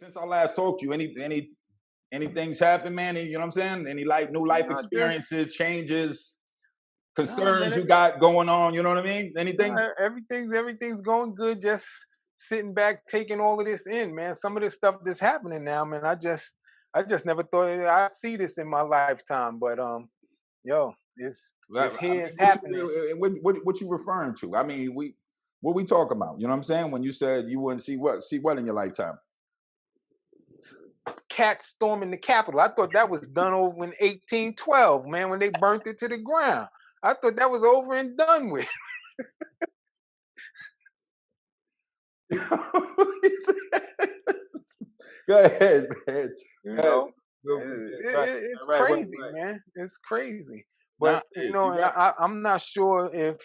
Since I last talked to you, anything's happened, man? You know what I'm saying? Any new life experiences, changes, concerns you got going on? You know what I mean? Anything? Everything's going good. Just sitting back, taking all of this in, man. Some of this stuff that's happening now, man. I just never thought I'd see this in my lifetime. But it's here, it's happening. What you referring to? I mean, what we talking about? You know what I'm saying? When you said you wouldn't see what in your lifetime? Cats storming the Capitol. I thought that was done over in 1812, man, when they burnt it to the ground. I thought that was over and done with. Go ahead, man. You know, it's crazy, man. It's crazy. But I'm not sure if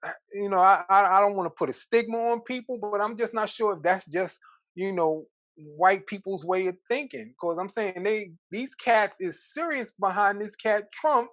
I don't want to put a stigma on people, but I'm just not sure if that's just white people's way of thinking. Because I'm saying these cats is serious behind this cat Trump.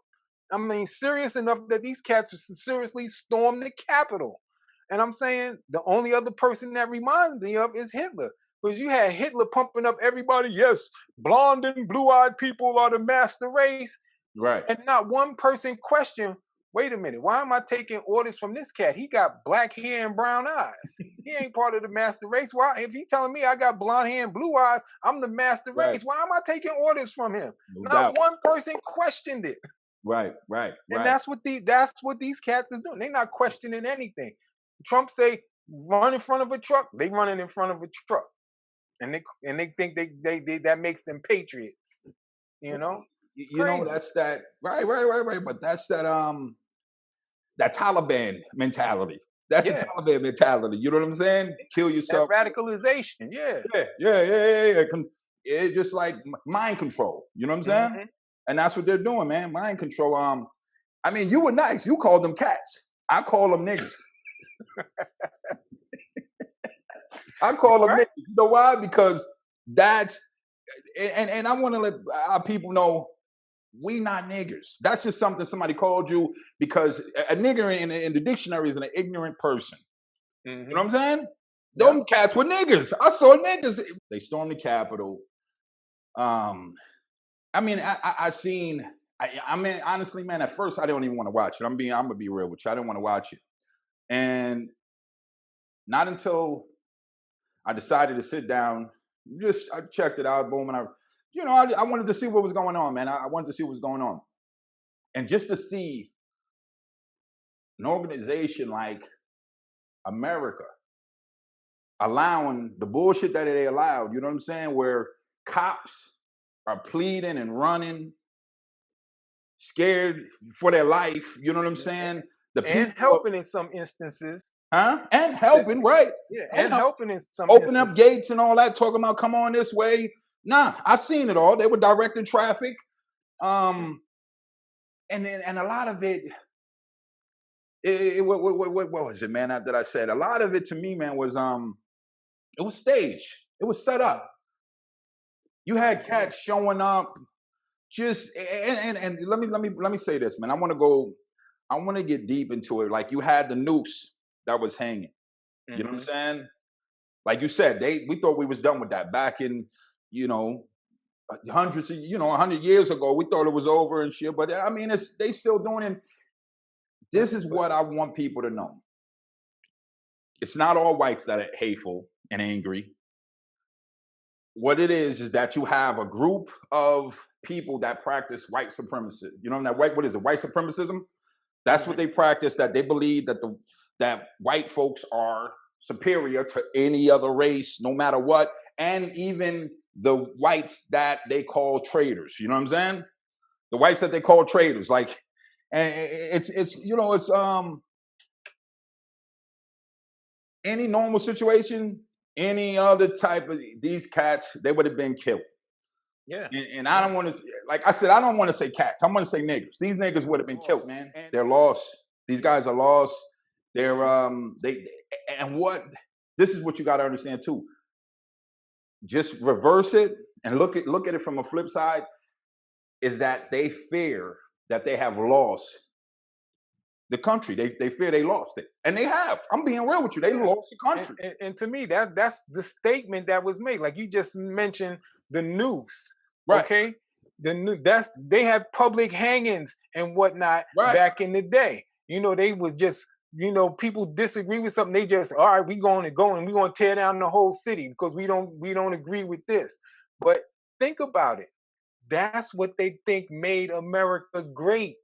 I mean, serious enough that these cats seriously stormed the Capitol. And I'm saying the only other person that reminds me of is Hitler. Because you had Hitler pumping up everybody, yes, blonde and blue-eyed people are the master race. Right. And not one person questioned, wait a minute, why am I taking orders from this cat? He got black hair and brown eyes. He ain't part of the master race. Why? If he telling me I got blonde hair and blue eyes, I'm the master race. Why am I taking orders from him? Not one person questioned it. Right. And that's what these cats is doing. They're not questioning anything. Trump say run in front of a truck, they running in front of a truck. And they think they that makes them patriots. You know? That's that right. But that's that Taliban mentality. That's the Taliban mentality. You know what I'm saying? Kill yourself. That radicalization. Yeah. It's just like mind control. You know what I'm saying? Mm-hmm. And that's what they're doing, man. Mind control. I mean, you were nice. You called them cats. I call them niggas. I call them niggas. You know why? Because that's and I want to let our people know we not niggers. That's just something somebody called you because a nigger in the dictionary is an ignorant person. Mm-hmm. You know what I'm saying? Yeah. Them cats were niggers. I saw niggas. They stormed the Capitol. I mean, I mean, honestly, man, at first I don't even want to watch it. I'm gonna be real with you. I didn't want to watch it. And not until I decided to sit down, I checked it out, boom, and I wanted to see what was going on, man. I wanted to see what was going on. And just to see an organization like America allowing the bullshit that they allowed, you know what I'm saying, where cops are pleading and running, scared for their life, you know what I'm saying? And helping in some instances. Huh? And helping, right? Yeah, and helping in some open up gates and all that, talking about come on this way. Nah, I've seen it all. They were directing traffic. And a lot of it, what was it, man, that I said? A lot of it to me, man, was it was staged. It was set up. You had cats showing up just and let me say this, man. I want to get deep into it. Like you had the noose that was hanging. You know what I'm saying? Like you said, we thought we was done with that back in, hundreds of, 100 years ago. We thought it was over and shit. But I mean, they still doing it. This is what I want people to know. It's not all whites that are hateful and angry. What it is that you have a group of people that practice white supremacy. You know that what is it? White supremacism? That's what they practice. That they believe that white folks are superior to any other race, no matter what, and even the whites that they call traitors. You know what I'm saying? The whites that they call traitors, like, and it's any normal situation, any other type of these cats, they would have been killed. Yeah. And I don't want to, like I said, I don't want to say cats. I'm going to say niggers. These niggas would have been killed, man. They're lost. These guys are lost. They're this is what you got to understand too. Just reverse it and look at it from a flip side, is that they fear that they have lost the country. They fear they lost it, and they have. I'm being real with you. They lost the country. And to me, that's the statement that was made. Like you just mentioned, the noose. Right. Okay, they had public hangings and whatnot back in the day. They was just people disagree with something. They just all right. We going to go and we going to tear down the whole city because we don't agree with this. But think about it. That's what they think made America great.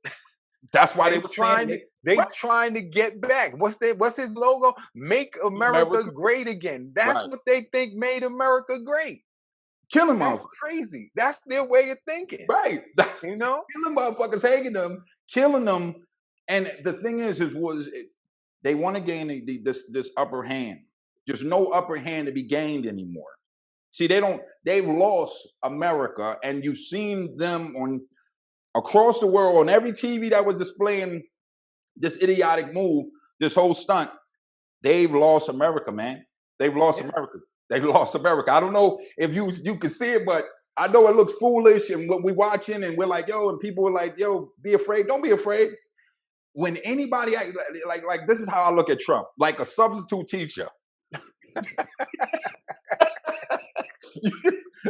That's why they were trying to get back. What's his logo? Make America great again. That's what they think made America great. Killing That's crazy. That's their way of thinking. Right. Killing motherfuckers, hanging them, killing them. And the thing is they want to gain this upper hand. There's no upper hand to be gained anymore. See, they've lost America, and you've seen them across the world on every TV that was displaying this idiotic move, this whole stunt. They've lost America, man. They've lost America. They lost America. I don't know if you can see it, but I know it looks foolish, and what we're watching, and we're like, yo, and people are like, yo, be afraid. Don't be afraid. When anybody like this is how I look at Trump, like a substitute teacher.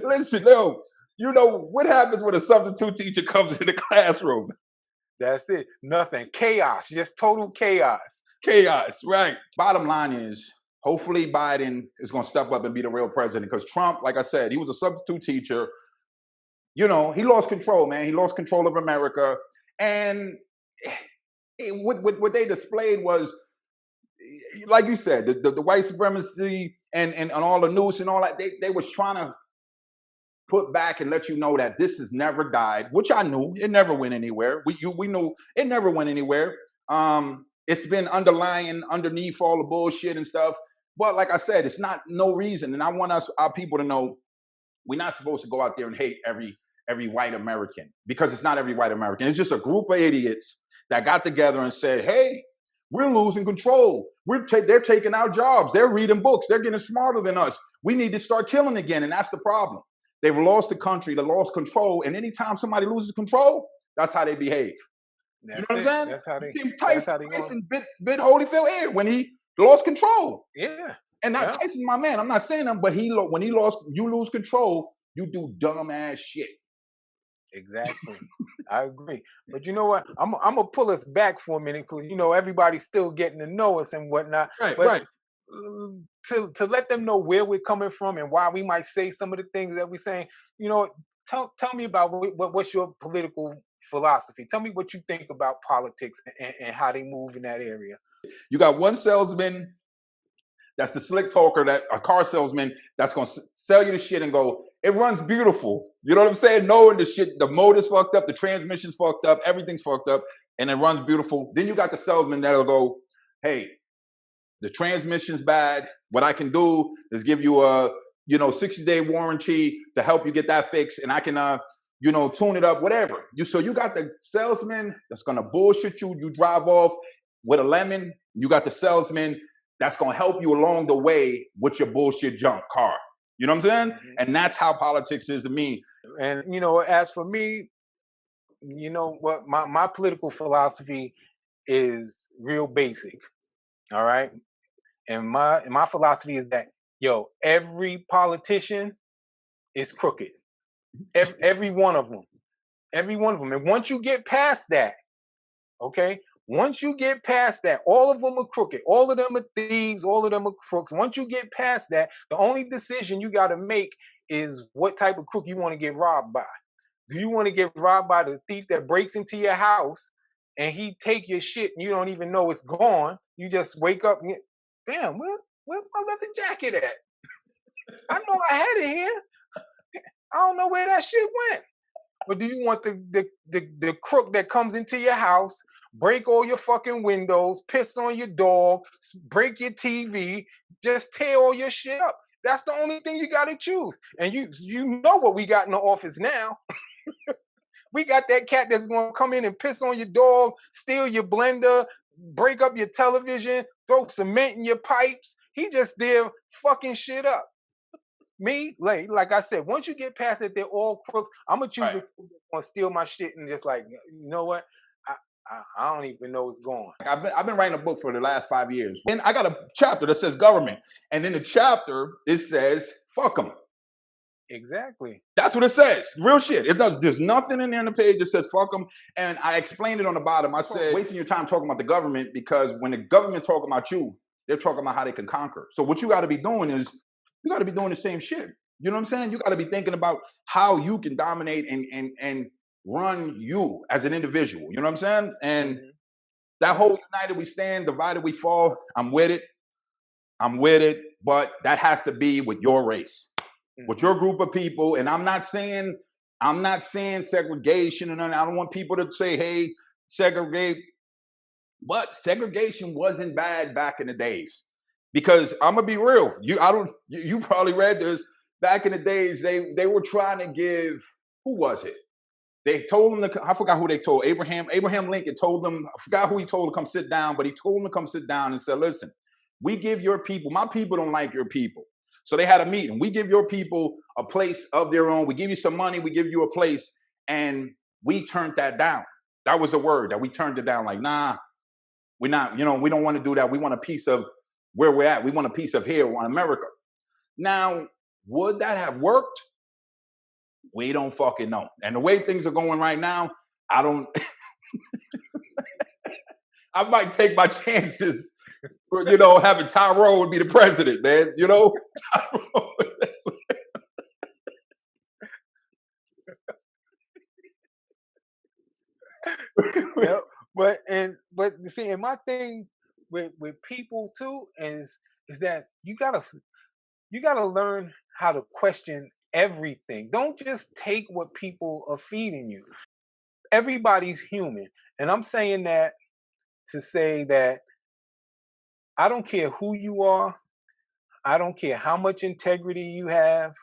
Listen, what happens when a substitute teacher comes in the classroom? That's it. Nothing. Chaos. Just total chaos. Chaos, right. Bottom line is, hopefully Biden is going to step up and be the real president, because Trump, like I said, he was a substitute teacher. He lost control, man. He lost control of America. And what they displayed was, like you said, the white supremacy and all the news and all that, they was trying to put back and let you know that this has never died, which I knew. It never went anywhere. We knew it never went anywhere. It's been underneath all the bullshit and stuff. But like I said, it's not no reason. And I want our people to know we're not supposed to go out there and hate every white American, because it's not every white American. It's just a group of idiots that got together and said, hey, we're losing control. They're taking our jobs. They're reading books. They're getting smarter than us. We need to start killing again. And that's the problem. They've lost the country. They lost control. And anytime somebody loses control, that's how they behave. You know what I'm saying? Tyson bit Holyfield ear when he lost control. Yeah. And that Tyson's my man. I'm not saying him, but when he lost, you lose control, you do dumb ass shit. Exactly. I agree. But you know what? I'm gonna pull us back for a minute, because everybody's still getting to know us and whatnot. Right. To let them know where we're coming from and why we might say some of the things that we're saying. Tell me about what's your political philosophy. Tell me what you think about politics and how they move in that area. You got one salesman that's the slick talker, a car salesman that's gonna sell you the shit and go, it runs beautiful. You know what I'm saying? Knowing the motor's fucked up, the transmission's fucked up, everything's fucked up, and it runs beautiful. Then you got the salesman that'll go, hey, the transmission's bad. What I can do is give you a 60-day warranty to help you get that fixed, and I can tune it up, whatever. So you got the salesman that's gonna bullshit you. You drive off with a lemon. You got the salesman that's gonna help you along the way with your bullshit junk car. You know what I'm saying? Mm-hmm. And that's how politics is to me. And as for me, what my political philosophy is real basic. All right. And my philosophy is that, every politician is crooked. Every one of them. Every one of them. And once you get past that, okay, once you get past that, all of them are crooked. All of them are thieves. All of them are crooks. Once you get past that, the only decision you got to make is what type of crook you want to get robbed by. Do you want to get robbed by the thief that breaks into your house and he take your shit and you don't even know it's gone? You just wake up and damn, where's my leather jacket at? I know I had it here. I don't know where that shit went. Or do you want the crook that comes into your house, break all your fucking windows, piss on your dog, break your TV, just tear all your shit up? That's the only thing you got to choose. And you know what we got in the office now. We got that cat that's going to come in and piss on your dog, steal your blender, break up your television, throw cement in your pipes. He just there fucking shit up. Me, like I said, once you get past it, they're all crooks. I'm going to choose the crook that's going to steal my shit and just like, you know what? I don't even know what's going. I've been writing a book for the last 5 years, and I got a chapter that says government, and in the chapter it says fuck them. Exactly. That's what it says. Real shit. It does. There's nothing in there on the page that says fuck them. And I explained it on the bottom. I said, wasting your time talking about the government, because when the government talking about you, they're talking about how they can conquer. So what you got to be doing is you got to be doing the same shit. You know what I'm saying? You got to be thinking about how you can dominate and run you as an individual. You know what I'm saying? And that whole united we stand, divided we fall. I'm with it. But that has to be with your race, with your group of people. And I'm not saying segregation, and I don't want people to say, hey, segregate. But segregation wasn't bad back in the days, because I'm gonna be real. You probably read this. Back in the days, they were trying to give, who was it? They told them I forgot who they told. Abraham Lincoln told them, I forgot who he told to come sit down, but he told them to come sit down and said, listen, we give your people, my people don't like your people. So they had a meeting. We give your people a place of their own. We give you some money. We give you a place. And we turned that down. That was the word, that we turned it down. Like, nah, we're not, we don't want to do that. We want a piece of where we're at. We want a piece of here, we want America. Now, would that have worked? We don't fucking know. And the way things are going right now, I don't, I might take my chances for, having Tyrone be the president, man, Yep. But see, and my thing with people too is that you gotta learn how to question everything. Don't just take what people are feeding you. Everybody's human, and I'm saying that to say that I don't care who you are. I don't care how much integrity you have.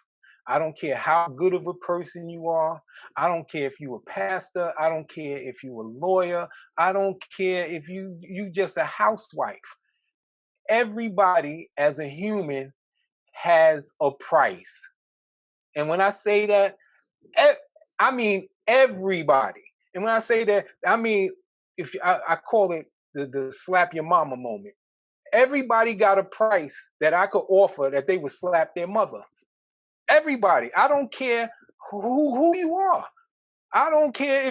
I don't care how good of a person you are. I don't care if you're a pastor. I don't care if you're a lawyer. I don't care if you just a housewife. Everybody as a human has a price. And when I say that, I mean everybody. And when I say that, I mean, if I call it the slap your mama moment. Everybody got a price that I could offer that they would slap their mother. Everybody. I don't care who you are. I don't care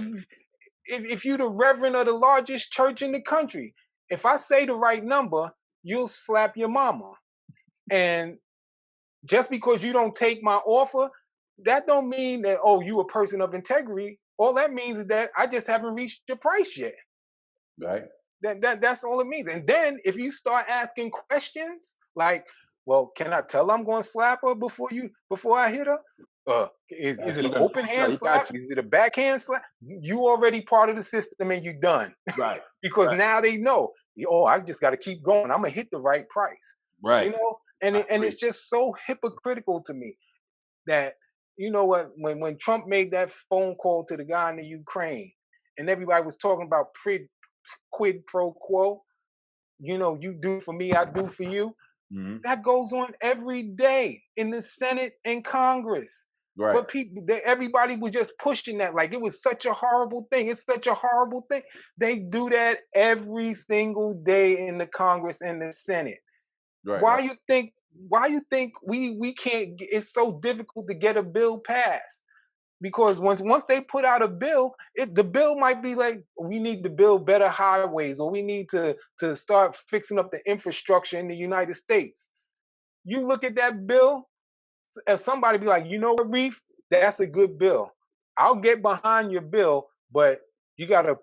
if you're the reverend of the largest church in the country. If I say the right number, you'll slap your mama. And just because you don't take my offer, that don't mean that, oh, you a person of integrity. All that means is that I just haven't reached your price yet. Right. That's all it means. And then if you start asking questions like, well, can I tell I'm going to slap her before I hit her? Is it an open hand slap? Is it a backhand slap? You already part of the system and you done. Right. Because now they know, I just got to keep going. I'm going to hit the right price. Right. And it's just so hypocritical to me that, when Trump made that phone call to the guy in the Ukraine and everybody was talking about quid pro quo, you do for me, I do for you. Mm-hmm. That goes on every day in the Senate and Congress. Right. But everybody was just pushing that like it was such a horrible thing. It's such a horrible thing. They do that every single day in the Congress and the Senate. Right. Why you think we can't? It's so difficult to get a bill passed. Because once they put out a bill, the bill might be like, we need to build better highways, or we need to start fixing up the infrastructure in the United States. You look at that bill, and somebody be like, you know what, Reef, that's a good bill. I'll get behind your bill, but you gotta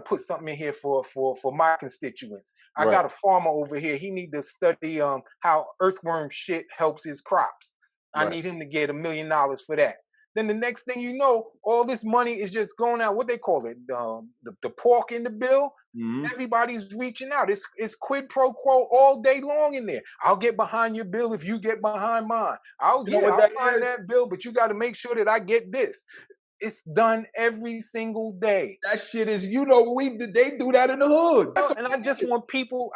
put something in here for my constituents. I got a farmer over here. He need to study how earthworm shit helps his crops. I need him to get $1 million for that. Then the next thing you know, all this money is just going out. What they call it, the pork in the bill. Mm-hmm. Everybody's reaching out. It's quid pro quo all day long in there. I'll get behind your bill if you get behind mine. I'll sign that bill, but you got to make sure that I get this. It's done every single day. That shit is, they do that in the hood. And I just want people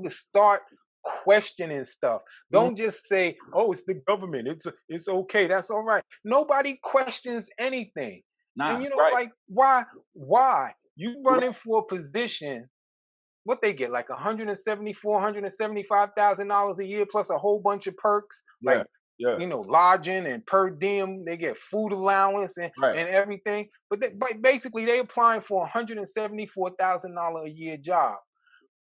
to start questioning stuff. Don't just say, oh, it's the government. It's okay. That's all right. Nobody questions anything. And like, why? You running for a position, what they get, like $175,000 a year plus a whole bunch of perks, like lodging and per diem. They get food allowance and everything. But basically, they applying for $174,000 a year job.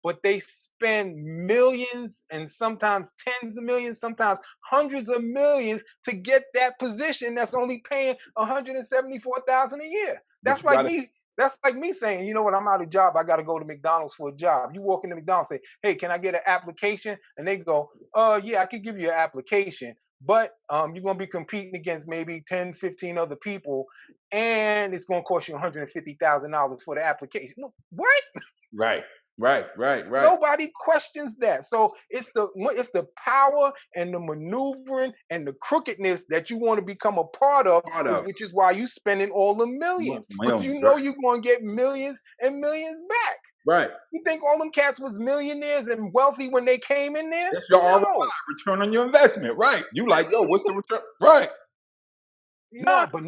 But they spend millions and sometimes tens of millions, sometimes hundreds of millions to get that position that's only paying $174,000 a year. That's like me. That's like me saying, you know what, I'm out of job. I got to go to McDonald's for a job. You walk into McDonald's, say, hey, can I get an application? And they go, yeah, I could give you an application. But you're going to be competing against maybe 10, 15 other people. And it's going to cost you $150,000 for the application. What? Right. Nobody questions that. So it's the power and the maneuvering and the crookedness that you want to become a part of. Which is why you spending all the millions. Because you know you're going to get millions and millions back. Right. You think all them cats was millionaires and wealthy when they came in there? That's your ROI, return on your investment. Right. You like, yo, what's the return? Right. But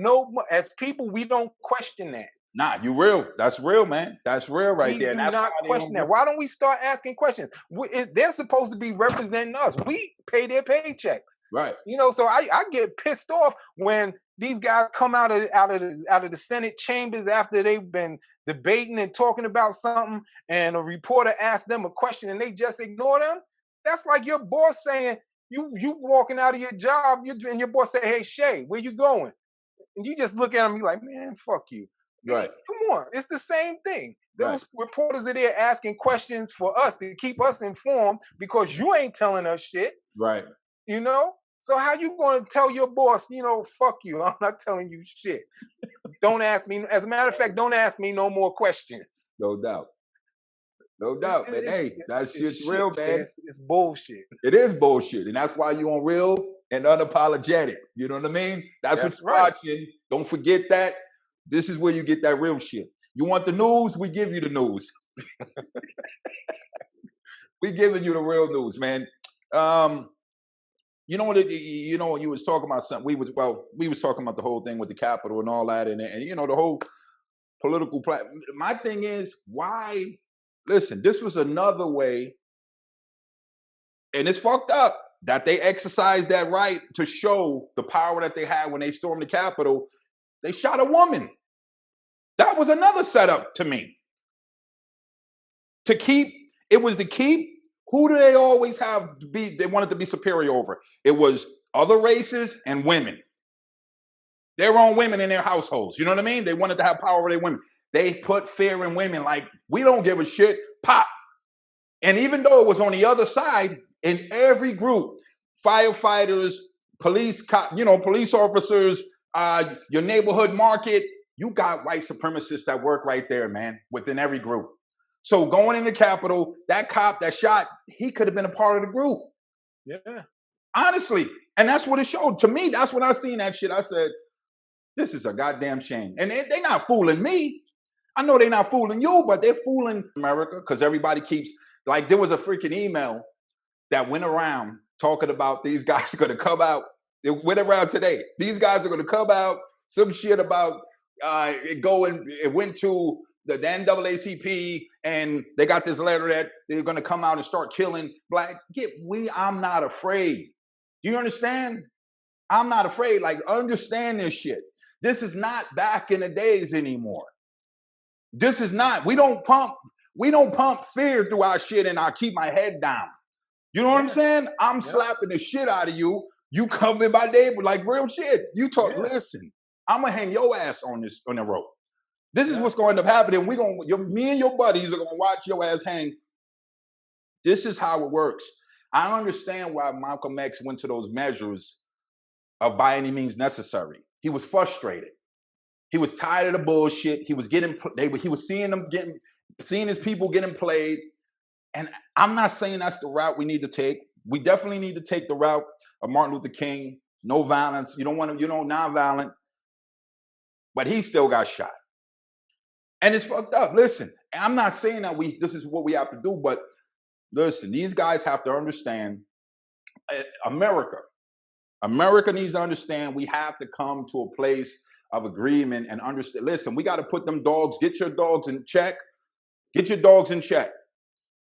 as people, we don't question that. Nah, you real. That's real, man. That's real right there. We do not question that. Why don't we start asking questions? They're supposed to be representing us. We pay their paychecks. Right. So I get pissed off when these guys come out of the Senate chambers after they've been debating and talking about something, and a reporter asks them a question and they just ignore them. That's like your boss saying, you walking out of your job, and your boss say, hey, Shay, where you going? And you just look at him, you're like, man, fuck you. Right. Come on. It's the same thing. Those reporters are there asking questions for us to keep us informed because you ain't telling us shit. Right. So how you going to tell your boss, fuck you, I'm not telling you shit. Don't ask me. As a matter of fact, don't ask me no more questions. No doubt. Man. Hey, that shit's real, man. It's bullshit. It is bullshit. And that's why you on Real and Unapologetic. You know what I mean? That's what you're watching. Don't forget that. This is where you get that real shit. You want the news? We give you the news. We giving you the real news, man. You was talking about something. We was talking about the whole thing with the Capitol and all that, and the whole political platform. My thing is, why? Listen, this was another way, and it's fucked up that they exercised that right to show the power that they had when they stormed the Capitol. They shot a woman. That was another setup to me. Who do they always have to be? They wanted to be superior over. It was other races and women. Their own women in their households. You know what I mean? They wanted to have power over their women. They put fear in women like, we don't give a shit, pop. And even though it was on the other side, in every group, firefighters, police officers, your neighborhood market, you got white supremacists that work right there, man, within every group. So going in the Capitol, that cop that shot, he could have been a part of the group. Yeah. Honestly. And that's what it showed. To me, that's when I seen that shit. I said, this is a goddamn shame. And they're not fooling me. I know they're not fooling you, but they're fooling America because everybody keeps, like, there was a freaking email that went around talking about these guys are going to come out. It went around today. These guys are going to come out, some shit about it went to the NAACP and they got this letter that they're going to come out and start killing black. I'm not afraid. Do you understand? I'm not afraid. Like, understand this shit. This is not back in the days anymore. This is not. We don't pump fear through our shit and I keep my head down. You know what I'm saying? I'm slapping the shit out of you. You come in my neighbor like real shit. You talk, listen, I'm gonna hang your ass on the rope. This is what's going to happen. And me and your buddies are gonna watch your ass hang. This is how it works. I understand why Malcolm X went to those measures of by any means necessary. He was frustrated. He was tired of the bullshit. He was seeing his people getting played. And I'm not saying that's the route we need to take. We definitely need to take the route of Martin Luther King. No violence. Non-violent. But he still got shot. And it's fucked up. Listen, I'm not saying that this is what we have to do, but listen, these guys have to understand America needs to understand we have to come to a place of agreement and understand. Listen, we got to put them dogs. Get your dogs in check. Get your dogs in check.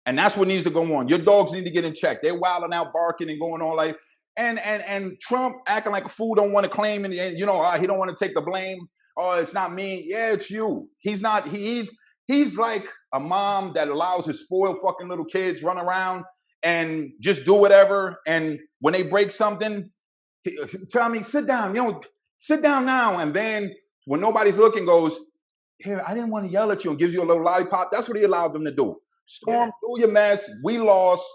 And that's what needs to go on. Your dogs need to get in check. They're wilding out, barking and going on like, and Trump acting like a fool, don't want to claim, and he don't want to take the blame. Oh, it's not me. Yeah, it's you. He's not. He's like a mom that allows his spoiled fucking little kids run around and just do whatever. And when they break something, tell me, sit down. Sit down now. And then when nobody's looking, goes, here, I didn't want to yell at you, and gives you a little lollipop. That's what he allowed them to do. Storm through your mess. We lost.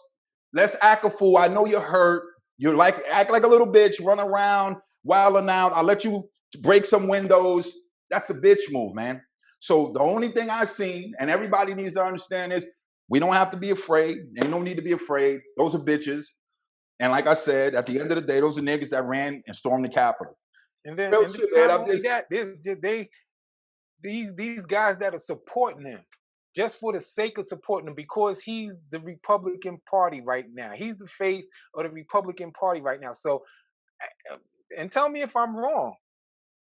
Let's act a fool. I know you're hurt. You're like, act like a little bitch, run around, wilding out. I'll let you break some windows. That's a bitch move, man. So the only thing I've seen, and everybody needs to understand, is we don't have to be afraid. Ain't no need to be afraid. Those are bitches. And like I said, at the end of the day, those are niggas that ran and stormed the Capitol. And then, these guys that are supporting him just for the sake of supporting him, because he's the Republican Party right now. He's the face of the Republican Party right now. So, and tell me if I'm wrong.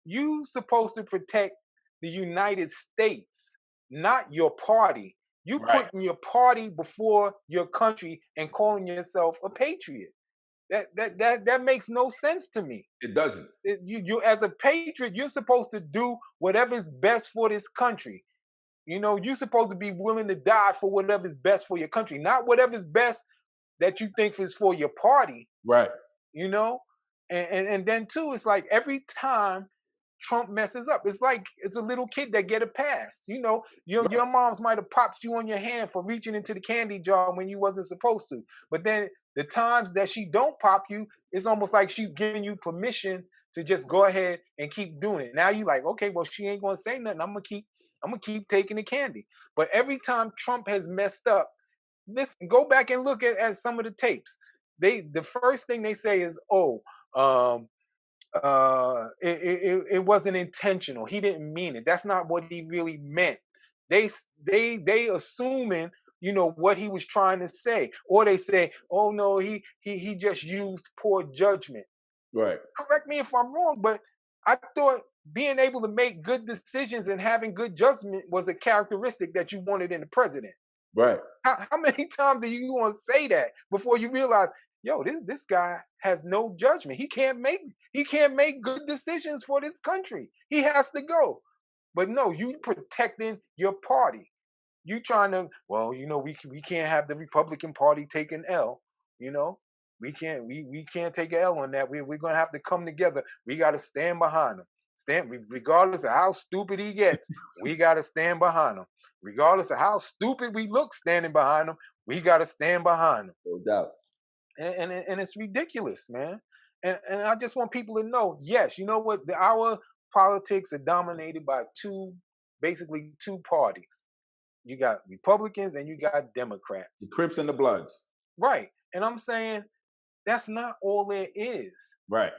You supposed to protect the United States, not your party. You putting your party before your country and calling yourself a patriot. That makes no sense to me. It doesn't. You as a patriot, you're supposed to do whatever's best for this country. You're supposed to be willing to die for whatever's best for your country, not whatever's best that you think is for your party. Right. And then too, it's like every time Trump messes up, it's like it's a little kid that get a pass. Your moms might have popped you on your hand for reaching into the candy jar when you wasn't supposed to. But then the times that she don't pop you, it's almost like she's giving you permission to just go ahead and keep doing it. Now you like, okay, well, she ain't gonna say nothing. I'm gonna keep taking the candy. But every time Trump has messed up, listen, go back and look at some of the tapes. The first thing they say is, it wasn't intentional. He didn't mean it. That's not what he really meant. They assuming what he was trying to say, or they say, oh no, he just used poor judgment. Right. Correct me if I'm wrong, but I thought being able to make good decisions and having good judgment was a characteristic that you wanted in the president. Right. How many times are you going to say that before you realize, yo, this guy has no judgment. He can't make good decisions for this country. He has to go. But no, you protecting your party. You trying to, we can't have the Republican Party take an L. We can't take an L on that. We're gonna have to come together. We got to stand behind him. Regardless of how stupid he gets, we got to stand behind him. Regardless of how stupid we look standing behind him, we got to stand behind him. No doubt. And it's ridiculous, man. And I just want people to know, yes, you know what? Our politics are dominated by basically two parties. You got Republicans and you got Democrats. The Crips and the Bloods. Right. And I'm saying that's not all there is. Right.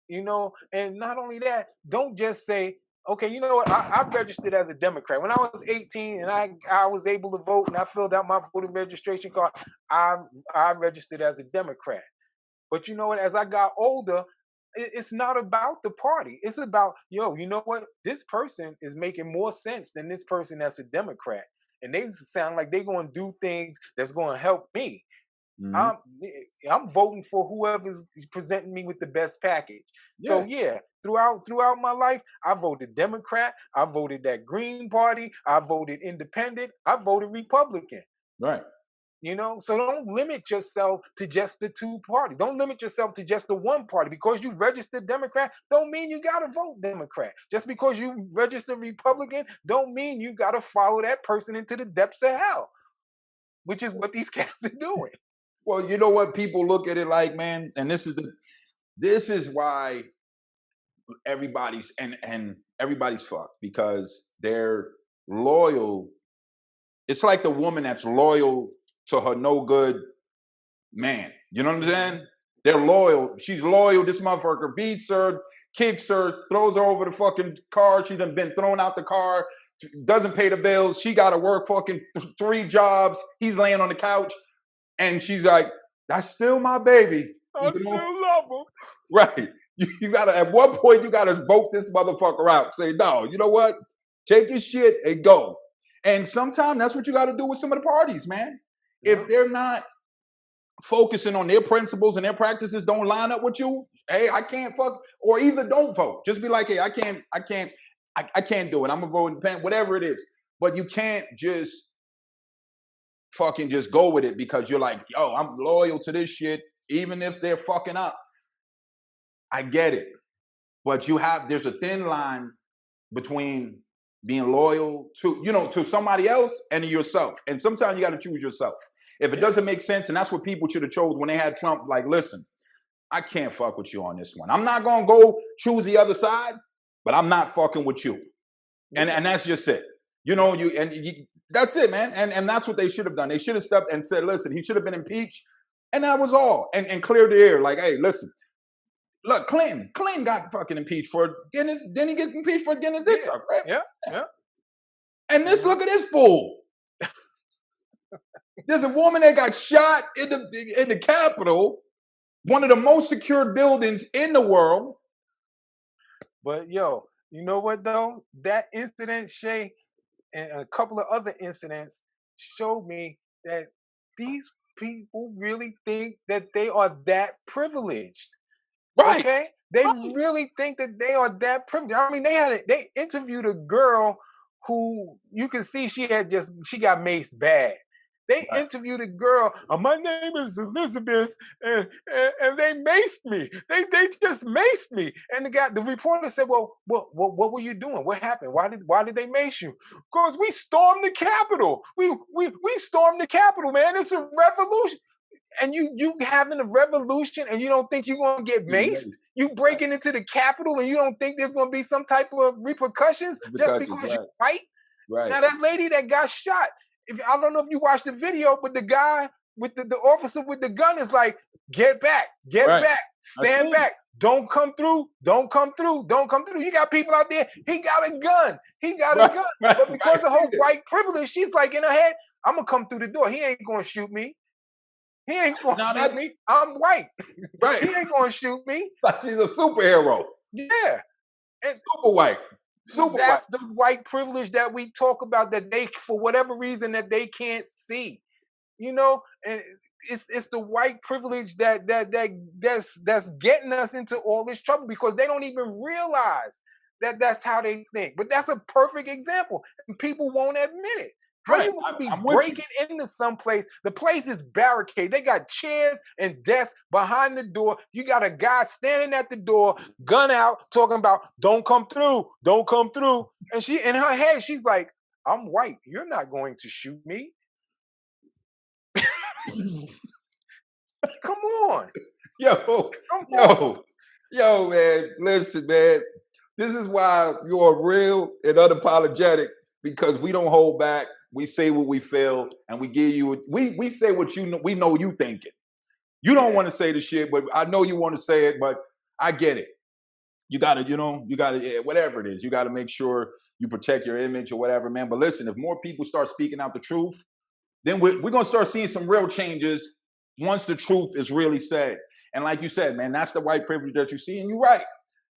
And not only that, don't just say, okay, you know what? I registered as a Democrat. When I was 18 and I was able to vote and I filled out my voting registration card, I registered as a Democrat. But you know what? As I got older, it's not about the party. It's about, you know what? This person is making more sense than this person that's a Democrat. And they sound like they're going to do things that's going to help me. Mm-hmm. I'm voting for whoever's presenting me with the best package. Yeah. So throughout my life, I voted Democrat. I voted that Green Party. I voted Independent. I voted Republican. Right. So don't limit yourself to just the two parties. Don't limit yourself to just the one party. Because you registered Democrat, don't mean you got to vote Democrat. Just because you registered Republican, don't mean you got to follow that person into the depths of hell, which is what these cats are doing. Well, you know what? People look at it like, man, and this is why everybody's fucked, because they're loyal. It's like the woman that's loyal to her no good man. You know what I'm saying? They're loyal. She's loyal. This motherfucker beats her, kicks her, throws her over the fucking car. She done been thrown out the car, doesn't pay the bills. She got to work fucking 3 jobs. He's laying on the couch. And she's like, that's still my baby. I still love him. Right. You gotta, at one point, you gotta vote this motherfucker out. Say, no, you know what? Take your shit and go. And sometimes that's what you gotta do with some of the parties, man. Yeah. If they're not focusing on their principles and their practices don't line up with you, hey, I can't fuck, or either don't vote. Just be like, hey, I can't do it. I'm gonna vote independent, whatever it is. But you can't just fucking just go with it because you're like, yo, I'm loyal to this shit, even if they're fucking up. I get it. But there's a thin line between being loyal to somebody else and yourself. And sometimes you got to choose yourself. If it doesn't make sense, and that's what people should have chose when they had Trump, like, listen, I can't fuck with you on this one. I'm not going to go choose the other side, but I'm not fucking with you. And that's just it. That's it, man. And that's what they should have done. They should have stepped and said, listen, he should have been impeached. And that was all. And cleared the air. Like, hey, listen, look, Clinton got fucking impeached for getting his, didn't he get impeached for getting his dick sucked, right? Yeah. And look at this fool. There's a woman that got shot in the Capitol, one of the most secured buildings in the world. But yo, you know what though? That incident, Shay, and a couple of other incidents showed me that these people really think that they are that privileged. Right. Okay? They really think that they are that privileged. I mean, they interviewed a girl who you can see she got maced bad. They interviewed a girl. My name is Elizabeth, and they maced me. They just maced me. And the reporter said, "Well, what were you doing? What happened? Why did they mace you?" Because we stormed the Capitol. We stormed the Capitol, man. It's a revolution. And you having a revolution, and you don't think you're gonna get maced? You breaking into the Capitol, and you don't think there's gonna be some type of repercussions just because you're white? Right. Now that lady that got shot. I don't know if you watched the video, but the guy with the officer with the gun is like, get back, stand back, don't come through. You got people out there, he got a gun. But because of her white privilege, she's like in her head, I'm going to come through the door. He ain't going to shoot me. He ain't going to shoot me. I'm white. Right. He ain't going to shoot me. Like she's a superhero. Yeah. And super white. That's the white privilege that we talk about, that they, for whatever reason, that they can't see, and it's the white privilege that's getting us into all this trouble, because they don't even realize that that's how they think. But that's a perfect example, and people won't admit it. How you gonna be breaking into some place? The place is barricaded. They got chairs and desks behind the door. You got a guy standing at the door, gun out, talking about "Don't come through, don't come through." And she, in her head, she's like, "I'm white. You're not going to shoot me." Come on, yo, man. Listen, man. This is why you're real and unapologetic, because we don't hold back. We say what we feel, and we give you. We say what we know you thinking. You don't want to say the shit, but I know you want to say it. But I get it. You gotta, whatever it is, you gotta make sure you protect your image or whatever, man. But listen, if more people start speaking out the truth, then we're gonna start seeing some real changes once the truth is really said. And like you said, man, that's the white privilege that you see, and you're right.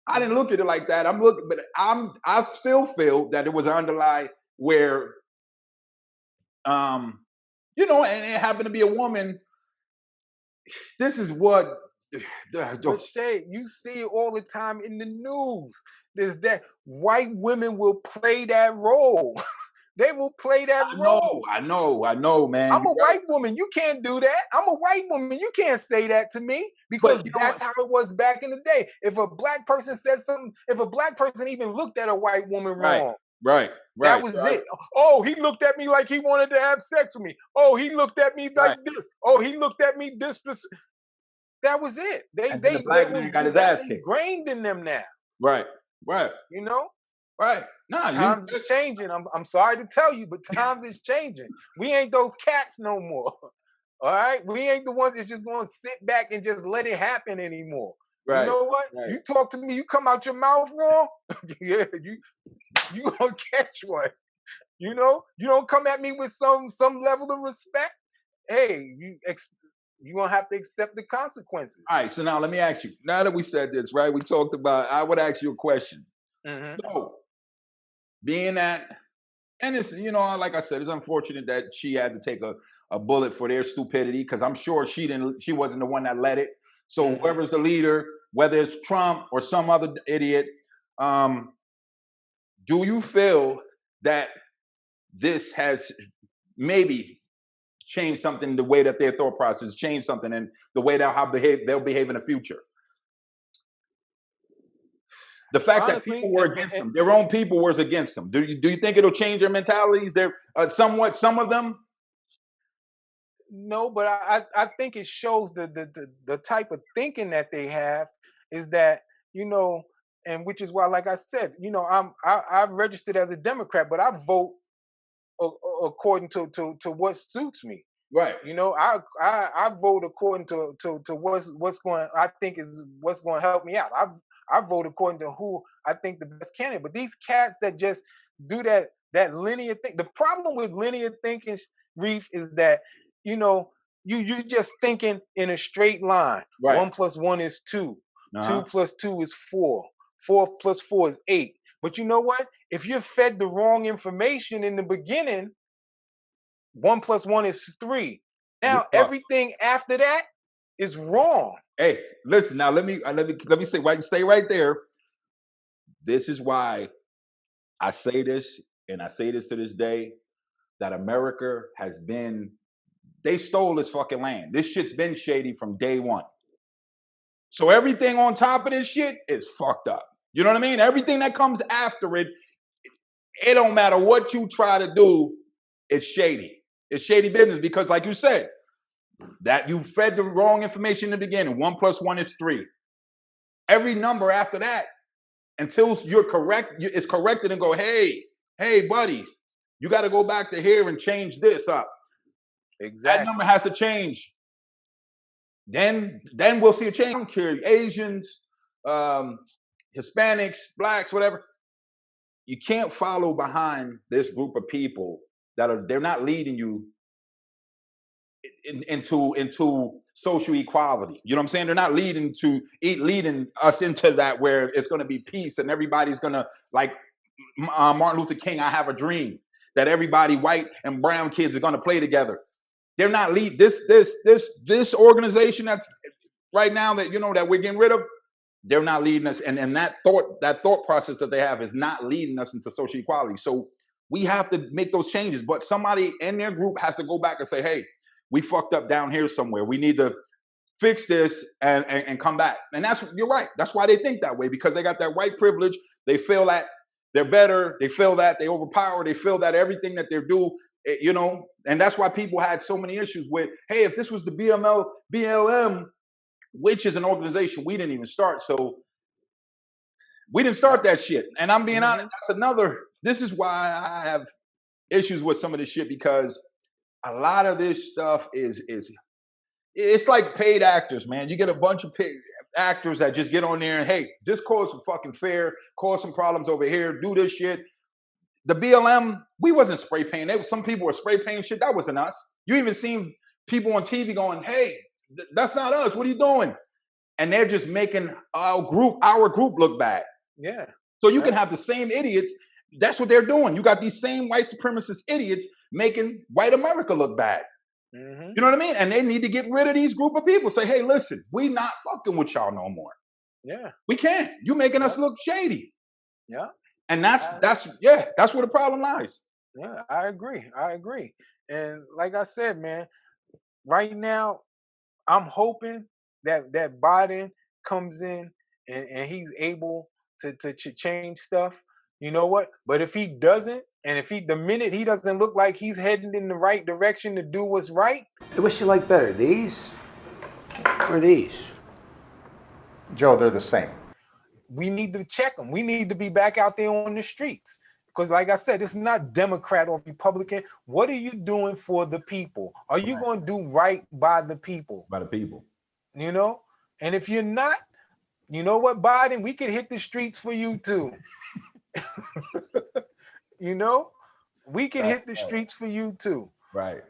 I didn't look at it like that. But I still feel that it was an underlie where, and it happened to be a woman. This is what. But Shay, you see it all the time in the news. There's that white women will play that role. They will play that role. I know, man. I'm a white woman. You can't do that. I'm a white woman. You can't say that to me, because that's how it was back in the day. If a black person said something, if a black person even looked at a white woman wrong, right. That was it. Oh, he looked at me like he wanted to have sex with me. Oh, he looked at me like this. Oh, he looked at me this. That was it. The black man got his ass kicked. Ingrained in them now. Right. Right. Nah, times is changing. I'm sorry to tell you, but times is changing. We ain't those cats no more. All right, we ain't the ones that's just going to sit back and just let it happen anymore. Right. You know what? Right. You talk to me, you come out your mouth wrong. Yeah, you gonna catch one. You don't come at me with some level of respect. Hey, you're gonna have to accept the consequences. All right, so now let me ask you. Now that we said this, right? We talked about. I would ask you a question. So, being that, and it's like I said, it's unfortunate that she had to take a bullet for their stupidity because I'm sure she wasn't the one that led it. So whoever's the leader, whether it's Trump or some other idiot, do you feel that this has maybe changed something, the way that their thought process changed something, and the way they'll behave in the future? The fact that people were against them, their own people were against them. Do you think it'll change their mentalities? They're somewhat, some of them. No, but I think it shows the type of thinking that they have is that, and which is why, like I said, I'm registered as a Democrat, but I vote according to what suits me. Right. I vote according to what's going, I think is what's going to help me out. I vote according to who I think the best candidate. But these cats that just do that linear thing. The problem with linear thinking, Reef, is that you just thinking in a straight line. Right. 1 + 1 is 2. 2 + 2 is 4. 4 + 4 is 8. But you know what? If you're fed the wrong information in the beginning, 1 + 1 is 3. Now everything after that is wrong. Hey, listen. Now let me say, stay right there. This is why I say this, and I say this to this day, that America has been. They stole this fucking land. This shit's been shady from day one. So everything on top of this shit is fucked up. You know what I mean? Everything that comes after it, it don't matter what you try to do, it's shady. It's shady business because, like you said, that you fed the wrong information in the beginning. 1 + 1 is 3. Every number after that, until you're correct, it's corrected and go, hey, buddy, you got to go back to here and change this up. Exactly. That number has to change. Then we'll see a change. I don't care, Asians, Hispanics, blacks, whatever. You can't follow behind this group of people they're not leading you into social equality. You know what I'm saying? They're not leading us into that where it's going to be peace and everybody's going to, like Martin Luther King, I have a dream that everybody, white and brown kids, are going to play together. They're not lead this organization that's right now that we're getting rid of. They're not leading us, and that thought process that they have is not leading us into social equality. So we have to make those changes. But somebody in their group has to go back and say, "Hey, we fucked up down here somewhere. We need to fix this and come back." And you're right. That's why they think that way, because they got that white privilege. They feel that they're better. They feel that they overpower. They feel that everything that they're doing. And that's why people had so many issues with, hey, if this was the BLM, which is an organization we didn't even start. So we didn't start that shit. And I'm being honest, this is why I have issues with some of this shit, because a lot of this stuff it's like paid actors, man. You get a bunch of paid actors that just get on there and, hey, just cause some fucking fair, cause some problems over here, do this shit. The BLM, we wasn't spray painting. Some people were spray painting shit. That wasn't us. You even seen people on TV going, hey, that's not us. What are you doing? And they're just making our group look bad. Yeah. So you can have the same idiots. That's what they're doing. You got these same white supremacist idiots making white America look bad. Mm-hmm. You know what I mean? And they need to get rid of these group of people. Say, hey, listen, we not fucking with y'all no more. Yeah. We can't. You making us look shady. Yeah. And that's where the problem lies. Yeah, I agree. And like I said, man, right now, I'm hoping that Biden comes in and he's able to change stuff. You know what? But if he doesn't, and the minute he doesn't look like he's heading in the right direction to do what's right. Which you like better, these or these? Joe, they're the same. We need to check them. We need to be back out there on the streets. Because like I said, it's not Democrat or Republican. What are you doing for the people? Are you going to do right by the people? By the people. And if you're not, you know what, Biden, we could hit the streets for you too. We can hit the streets for you too. Right.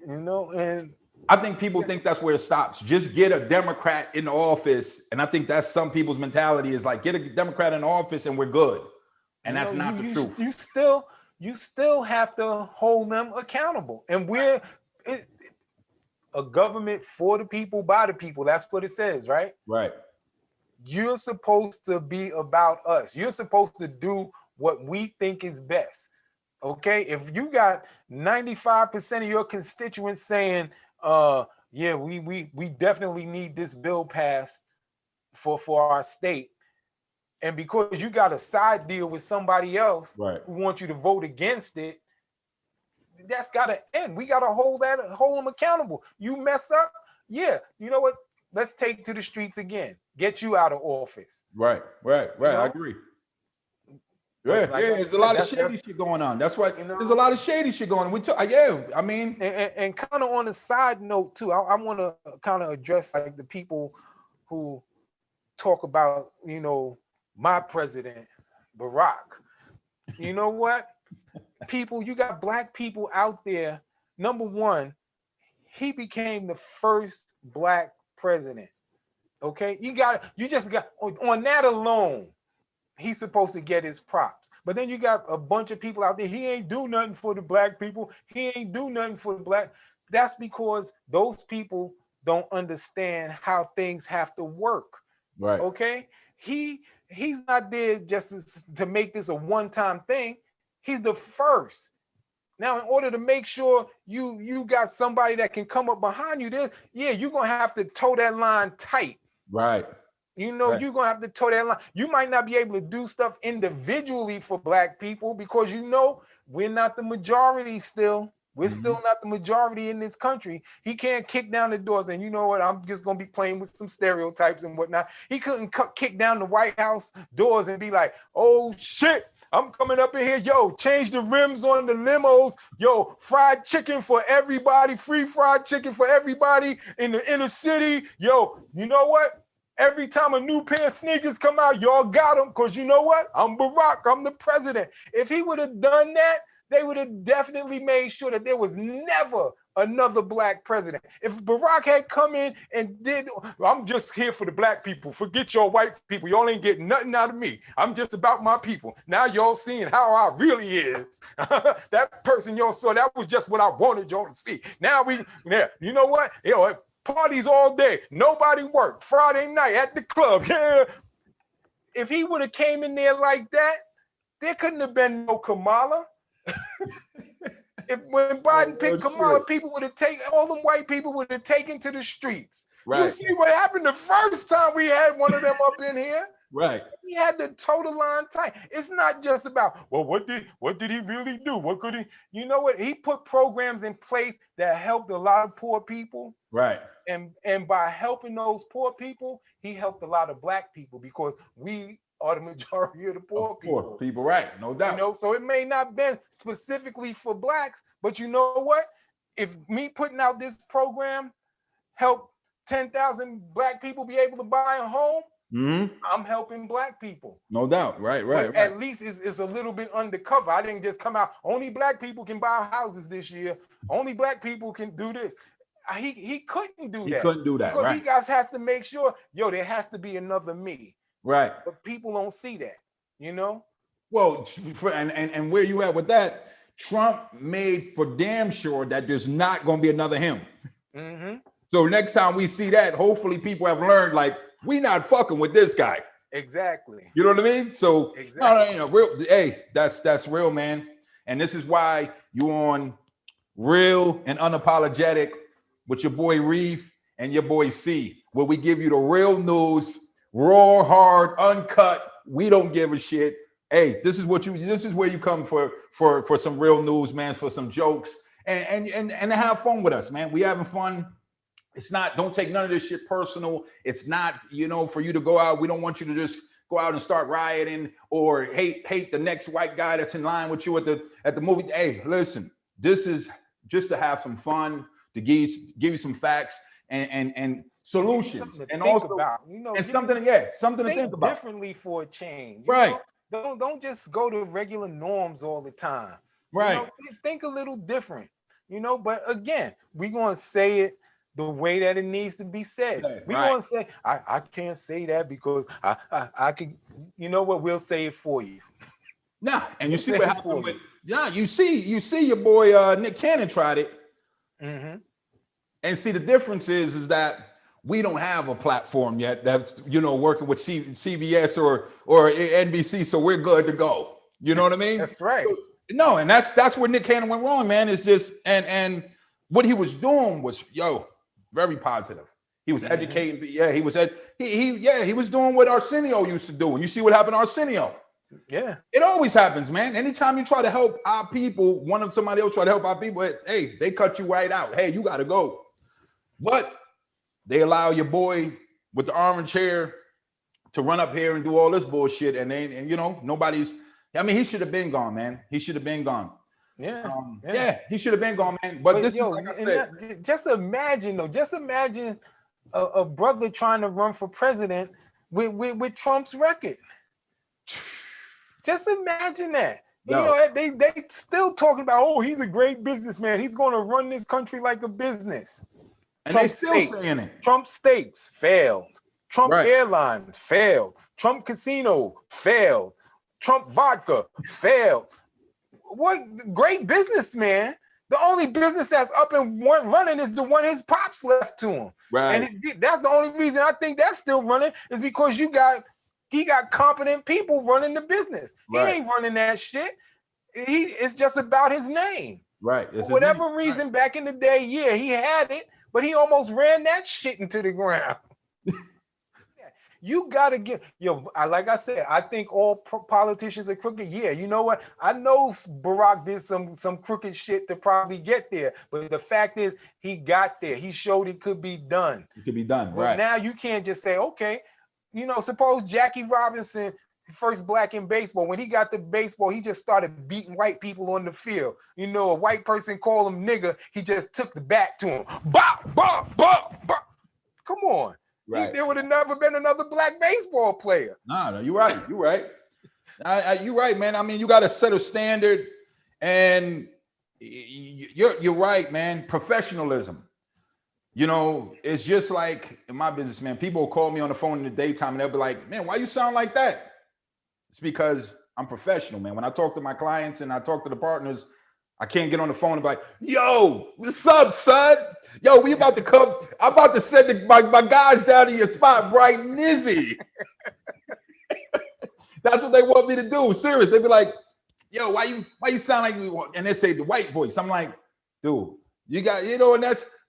And I think people think that's where it stops. Just get a Democrat in office. And I think that's some people's mentality is like, get a Democrat in office and we're good. And that's not the truth. You still have to hold them accountable. And we're a government for the people, by the people. That's what it says, right? Right. You're supposed to be about us. You're supposed to do what we think is best. Okay? If you got 95% of your constituents saying, yeah, we definitely need this bill passed for our state. And because you got a side deal with somebody else who wants you to vote against it, that's got to end. We got to hold them accountable. You mess up, yeah, you know what? Let's take to the streets again. Get you out of office. Right. You know? I agree. Yeah, there's a lot of shady shit going on. That's why there's a lot of shady shit going on. And kind of on a side note too, I want to kind of address like the people who talk about, my president, Barack. You know what? People, you got black people out there. Number one, he became the first black president. Okay, you just got on that alone. He's supposed to get his props. But then you got a bunch of people out there. He ain't do nothing for the black people. He ain't do nothing for the black. That's because those people don't understand how things have to work. Right. Okay. He's not there just to make this a one-time thing. He's the first. Now, in order to make sure you got somebody that can come up behind you, you're gonna have to toe that line tight. Right. You're gonna have to toe that line. You might not be able to do stuff individually for black people because we're not the majority still. We're still not the majority in this country. He can't kick down the doors. And you know what? I'm just going to be playing with some stereotypes and whatnot. He couldn't kick down the White House doors and be like, oh, shit, I'm coming up in here. Yo, change the rims on the limos. Yo, fried chicken for everybody. Free fried chicken for everybody in the inner city. Yo, you know what? Every time a new pair of sneakers come out, y'all got them because you know what? I'm Barack. I'm the president. If he would have done that, they would have definitely made sure that there was never another black president. If Barack had come in and I'm just here for the black people. Forget your white people. Y'all ain't getting nothing out of me. I'm just about my people. Now y'all seeing how I really is. That person y'all saw, that was just what I wanted y'all to see. Now you know what? Parties all day. Nobody worked. Friday night at the club. Yeah. If he would have came in there like that, there couldn't have been no Kamala. When Biden picked Kamala, people would have taken, all them white people would have taken to the streets. Right. You see what happened the first time we had one of them up in here? Right. He had the total line tight. It's not just about, well, what did he really do? What could he, you know what? He put programs in place that helped a lot of poor people. Right. And by helping those poor people, he helped a lot of black people because we are the majority of the poor people. Poor people, right? No doubt. So it may not be specifically for blacks, but you know what? If me putting out this program help 10,000 black people be able to buy a home, I'm helping black people. No doubt. Right. At least it's a little bit undercover. I didn't just come out, only black people can buy houses this year. Only black people can do this. He couldn't do that. He couldn't do that, because he guys has to make sure, there has to be another me. Right. But people don't see that, Well, and where you at with that? Trump made for damn sure that there's not going to be another him. So next time we see that, hopefully people have learned, like, we not fucking with this guy. Exactly. You know what I mean? So exactly. Real. Hey, that's real, man. And this is why you on Real and Unapologetic with your boy Rif and your boy Cee, where we give you the real news. Raw, hard, uncut. We don't give a shit. Hey, this is where you come for some real news, man, for some jokes and have fun with us, man. We having fun. Don't take none of this shit personal. It's not, for you to go out. We don't want you to just go out and start rioting or hate the next white guy that's in line with you at the movie. Hey, listen, this is just to have some fun, to give you some facts and solutions, and also something to think about differently for a change. Right. Don't just go to regular norms all the time. Right. Think a little different. But again, we're gonna say it the way that it needs to be said. Right. We want to say, I can't say that because I could, you know what, we'll say it for you. Nah, and you see what happened with, you see your boy Nick Cannon tried it. Mm-hmm. And see, the difference is that we don't have a platform yet that's, working with CBS or NBC, so we're good to go. You know what I mean? That's right. No, and that's where Nick Cannon went wrong, man. It's just, and what he was doing was, very positive. He was educating. Yeah, he was he was doing what Arsenio used to do. And you see what happened to Arsenio. Yeah. It always happens, man. Anytime you try to help our people, somebody else try to help our people, hey, they cut you right out. Hey, you got to go. But they allow your boy with the orange hair to run up here and do all this bullshit. And nobody's, he should have been gone, man. He should have been gone. Yeah. He should have been gone, man. But this is, like I said. Just imagine a brother trying to run for president with Trump's record. Just imagine that. No. They still talking about, he's a great businessman. He's going to run this country like a business. And they still saying it. Trump Steaks failed. Trump Airlines failed. Trump Casino failed. Trump Vodka failed. What great businessman. The only business that's up and running is the one his pops left to him. Right. And that's the only reason I think that's still running is because he got competent people running the business. Right. He ain't running that shit. It's just about his name. Right. For whatever reason, back in the day, he had it, but he almost ran that shit into the ground. You gotta get like I said, I think all politicians are crooked. Yeah, you know what? I know Barack did some crooked shit to probably get there, but the fact is, he got there. He showed it could be done. It could be done, but right? Now you can't just say, okay, suppose Jackie Robinson, first black in baseball, when he got to baseball, he just started beating white people on the field. A white person called him nigger, he just took the bat to him. Bop, bop, bop, bop. Come on. Right. There would have never been another black baseball player. No, you're right. You're right. You're right, man. You got to set a standard, and you're right, man. Professionalism. It's just like in my business, man. People will call me on the phone in the daytime, and they'll be like, "Man, why you sound like that?" It's because I'm professional, man. When I talk to my clients and I talk to the partners, I can't get on the phone and be like, "Yo, what's up, son? Yo, we about to come. I'm about to send my guys down to your spot, Bright and Izzy." That's what they want me to do. Serious. They be like, "Yo, why you sound like you?" And they say the white voice. I'm like, dude, you got, and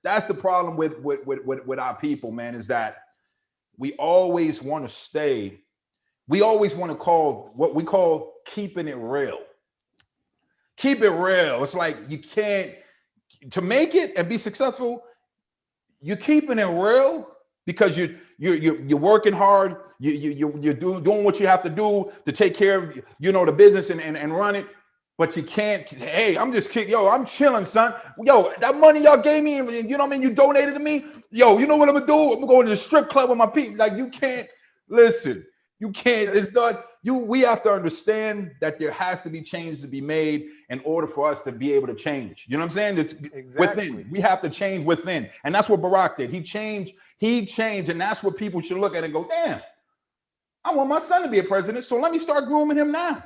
that's the problem with our people, man, is that we always want to stay. We always want to call what we call keeping it real. Keep it real. It's like you can't, to make it and be successful, you're keeping it real because you're working hard. You're doing what you have to do to take care of the business and run it. But you can't. Hey, I'm just kidding. Yo, I'm chilling, son. Yo, that money y'all gave me, you donated to me. Yo, you know what I'm gonna do? I'm gonna go to the strip club with my people. Like, you can't listen. You can't. It's not you. We have to understand that there has to be change to be made in order for us to be able to change. You know what I'm saying? It's exactly. Within. We have to change within, and that's what Barack did. He changed, and that's what people should look at and go, "Damn, I want my son to be a president, so let me start grooming him now."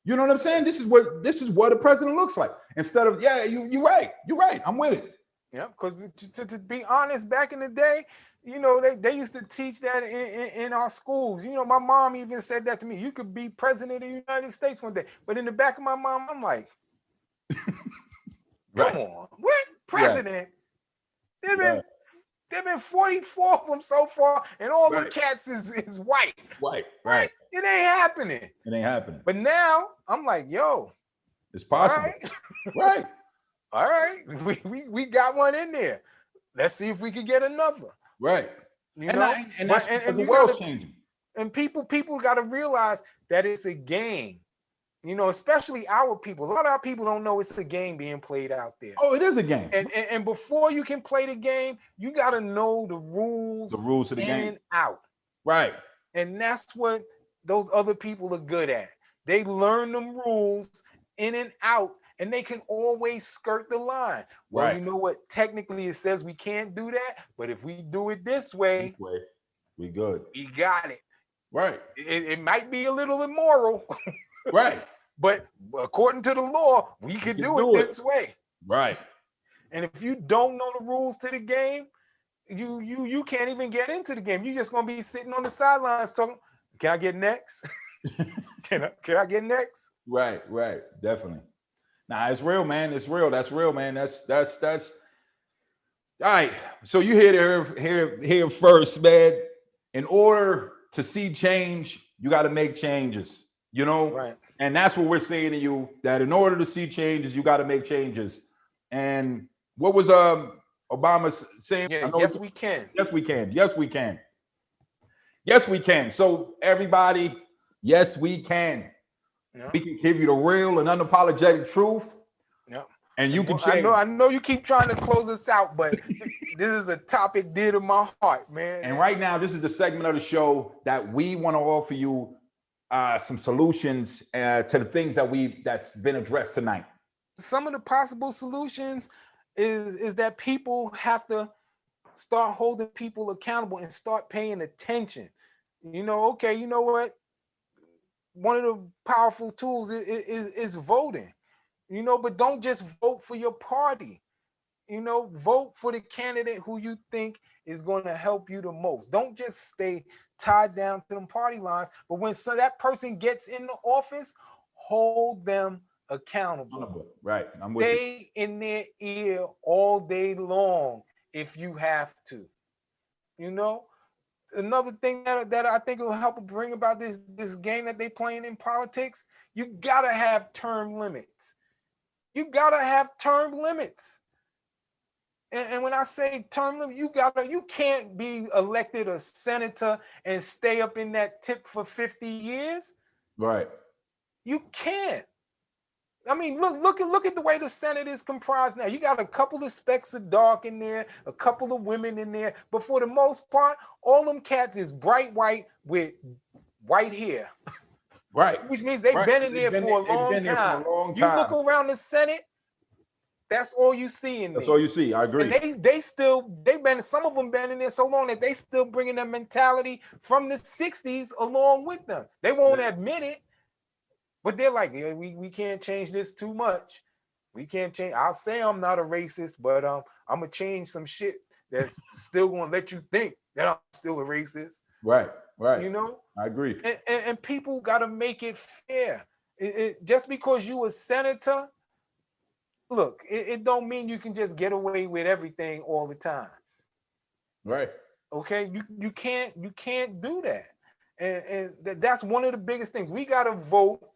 You know what I'm saying? This is what a president looks like. Instead of, you're right. I'm with it. Yeah, because to be honest, back in the day, they used to teach that in our schools. My mom even said that to me. You could be president of the United States one day. But in the back of my mind, I'm like, right. Come on. What? President? Right. There've been 44 of them so far, and all the cats is white. White, right. It ain't happening. But now, I'm like, yo. It's possible. Right. All right. We got one in there. Let's see if we can get another. Right. And the world's changing. And people got to realize that it's a game. Especially our people. A lot of our people don't know it's a game being played out there. Oh, it is a game. And before you can play the game, you got to know the rules. The rules of the game. In and out. Right. And that's what those other people are good at. They learn them rules in and out, and they can always skirt the line. Well, you know what? Technically, it says we can't do that, but if we do it this way, we good. We got it. Right. It might be a little immoral. Right. But according to the law, we can do it this way. Right. And if you don't know the rules to the game, you can't even get into the game. You're just gonna be sitting on the sidelines talking, can I get next? Can I get next? Right, definitely. Nah, it's real, man. It's real. That's real, man. That's all right. So you here first, man. In order to see change, you got to make changes, Right. And that's what we're saying to you, that in order to see changes, you got to make changes. And what was Obama saying? Yeah, yes, we can. Yes, we can. Yes, we can. Yes, we can. So everybody, yes, we can. Yeah. We can give you the real and unapologetic truth. Yeah. And you can change. I know you keep trying to close us out, but this is a topic dear to my heart, man. And right now, this is the segment of the show that we want to offer you some solutions to the things that's been addressed tonight. Some of the possible solutions is that people have to start holding people accountable and start paying attention. Okay, you know what? One of the powerful tools is voting. But don't just vote for your party. Vote for the candidate who you think is going to help you the most. Don't just stay tied down to them party lines. But when that person gets in the office, hold them accountable. Right. I'm with you. Stay in their ear all day long if you have to. Another thing that I think will help bring about this game that they playing in politics, you gotta have term limits. You gotta have term limits. And when I say term limit, you can't be elected a senator and stay up in that tip for 50 years. Right. You can't. I mean, look at the way the Senate is comprised now. You got a couple of specks of dark in there, a couple of women in there, but for the most part, all them cats is bright white with white hair. Right. Which means they've been in there for a long time. You look around the Senate, that's all you see in there. That's all you see. I agree. And some of them been in there so long that they still bringing their mentality from the 60s along with them. They won't admit it. But they're like, yeah, we can't change this too much. We can't change. I'll say I'm not a racist, but I'm gonna change some shit that's still gonna let you think that I'm still a racist. Right. I agree. And people gotta make it fair. Just because you a senator, look, it don't mean you can just get away with everything all the time. Right. Okay, you can't do that. And that's one of the biggest things. We gotta vote.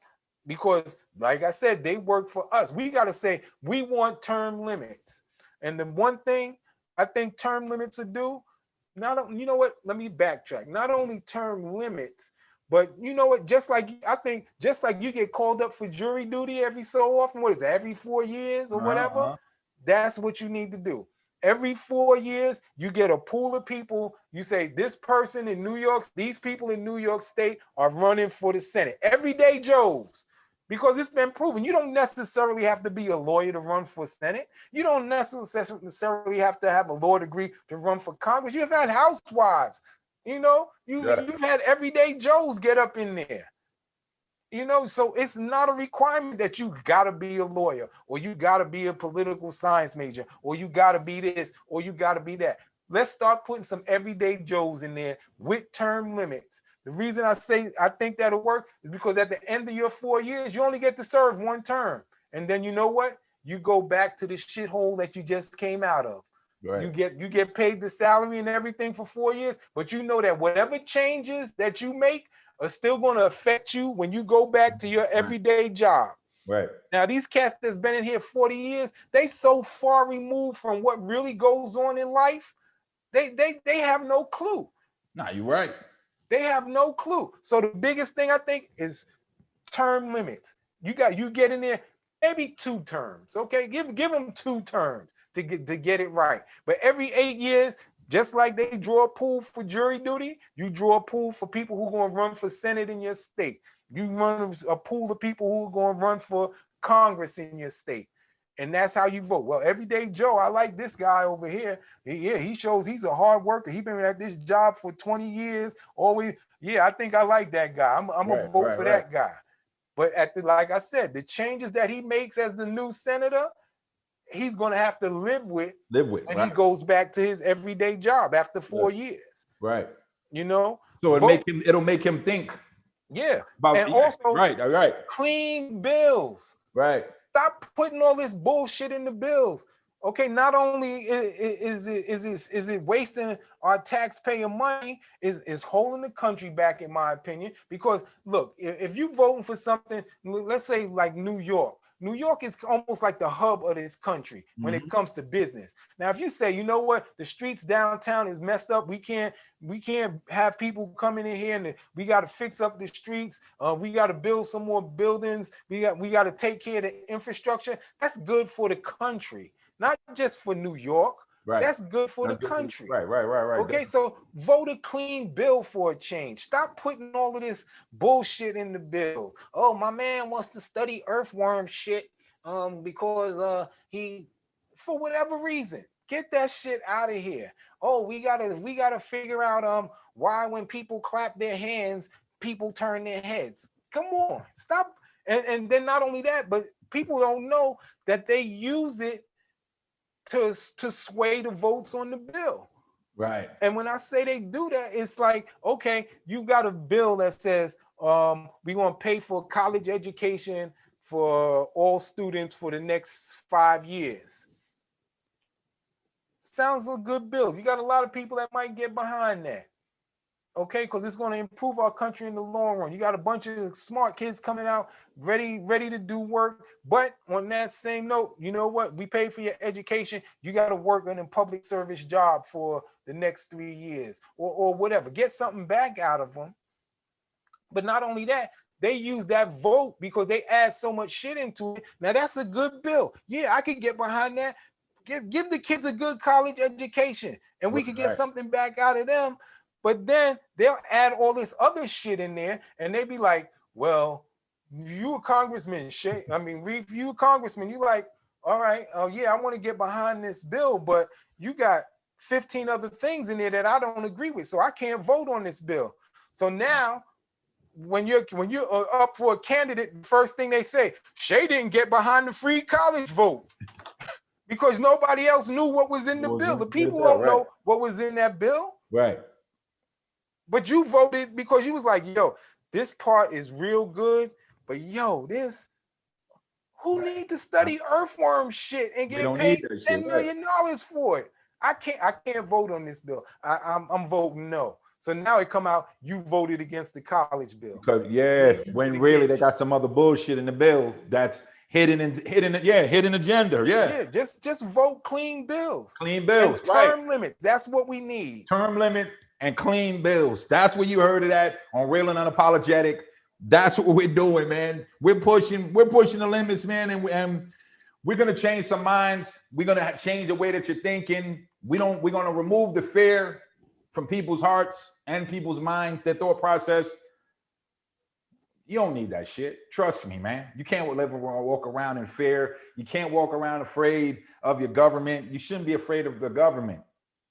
Because, like I said, they work for us. We got to say, we want term limits. And the one thing I think term limits will do, you know what? Let me backtrack. Not only term limits, but you know what? Just like you get called up for jury duty every so often, what is that, every 4 years or whatever? That's what you need to do. Every 4 years, you get a pool of people. You say, this person in New York, these people in New York State are running for the Senate. Everyday Joes. Because it's been proven. You don't necessarily have to be a lawyer to run for Senate. You don't necessarily have to have a law degree to run for Congress. You've had housewives. You've had everyday Joes get up in there. So it's not a requirement that you got to be a lawyer or you got to be a political science major or you got to be this or you got to be that. Let's start putting some everyday Joes in there with term limits. The reason I say I think that'll work is because at the end of your 4 years, you only get to serve one term. And then you know what? You go back to the shithole that you just came out of. Right. You get paid the salary and everything for 4 years, but you know that whatever changes that you make are still going to affect you when you go back to your everyday job. Right. Now, these cats that's been in here 40 years, they so far removed from what really goes on in life, they have no clue. Nah, you're right. They have no clue. So the biggest thing I think is term limits. You get in there maybe 2 terms. Okay, give them 2 terms to get it right. But every 8 years, just like they draw a pool for jury duty, you draw a pool for people who are going to run for Senate in your state. You run a pool of people who are going to run for Congress in your state. And that's how you vote. Well, Everyday Joe, I like this guy over here. He shows he's a hard worker. He's been at this job for 20 years. Always, I think I like that guy. I'm gonna vote for that guy. But like I said, the changes that he makes as the new senator, he's gonna have to live with when he goes back to his everyday job after 4 years. Right. You know? So it'll make him think. Yeah. About and also right. Clean bills. Right. Stop putting all this bullshit in the bills. Okay, not only is it wasting our taxpayer money, is holding the country back, in my opinion. Because look, if you voting for something, let's say like New York. New York is almost like the hub of this country when it comes to business. Now, if you say, you know what, the streets downtown is messed up, we can't have people coming in here, and we got to fix up the streets. We got to build some more buildings. We got to take care of the infrastructure. That's good for the country, not just for New York. Right. That's good for the country. Right. Okay, so vote a clean bill for a change. Stop putting all of this bullshit in the bills. Oh, my man wants to study earthworm shit because he, for whatever reason, get that shit out of here. Oh, we gotta figure out why when people clap their hands, people turn their heads. Come on, stop. And then not only that, but people don't know that they use it to sway the votes on the bill. Right. And when I say they do that, it's like, okay, you got a bill that says we want to pay for college education for all students for the next 5 years. Sounds like a good bill. You got a lot of people that might get behind that. Okay, because it's going to improve our country in the long run. You got a bunch of smart kids coming out, ready to do work. But on that same note, you know what? We pay for your education. You got to work in a public service job for the next 3 years or whatever. Get something back out of them. But not only that, they use that vote because they add so much shit into it. Now, that's a good bill. Yeah, I could get behind that. Give the kids a good college education, and we could get something back out of them. But then they'll add all this other shit in there, and they be like, well, you a congressman, Reef, you a congressman. You like, all right, I want to get behind this bill, but you got 15 other things in there that I don't agree with, so I can't vote on this bill. So now, when you're up for a candidate, the first thing they say, Shay didn't get behind the free college vote. Because nobody else knew what was in the bill. The people don't know what was in that bill. Right. But you voted because you was like, yo, this part is real good, but yo, who need to study earthworm shit and get paid $10 million for it? I can't vote on this bill. I'm voting no. So now it come out, you voted against the college bill. Because, when really they got some other bullshit in the bill that's hidden agenda. Yeah. Just vote clean bills. Clean bills. And term limit. That's what we need. Term limit and clean bills. That's where you heard it at on Real and Unapologetic. That's what we're doing, man. We're pushing the limits, man, and we're gonna change some minds. We're gonna change the way that you're thinking. We're gonna remove the fear from people's hearts and people's minds, their thought process. You don't need that shit. Trust me, man. You can't walk around in fear. You can't walk around afraid of your government. You shouldn't be afraid of the government.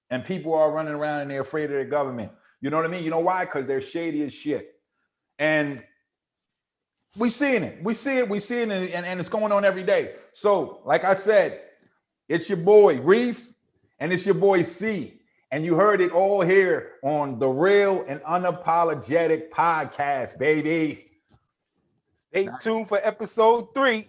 And people are running around and they're afraid of their government. You know what I mean? You know why? Because they're shady as shit. And we're seeing it. We see it, and it's going on every day. So, like I said, it's your boy Reef, and it's your boy C. And you heard it all here on the Real and Unapologetic Podcast, baby. Stay tuned for episode 3.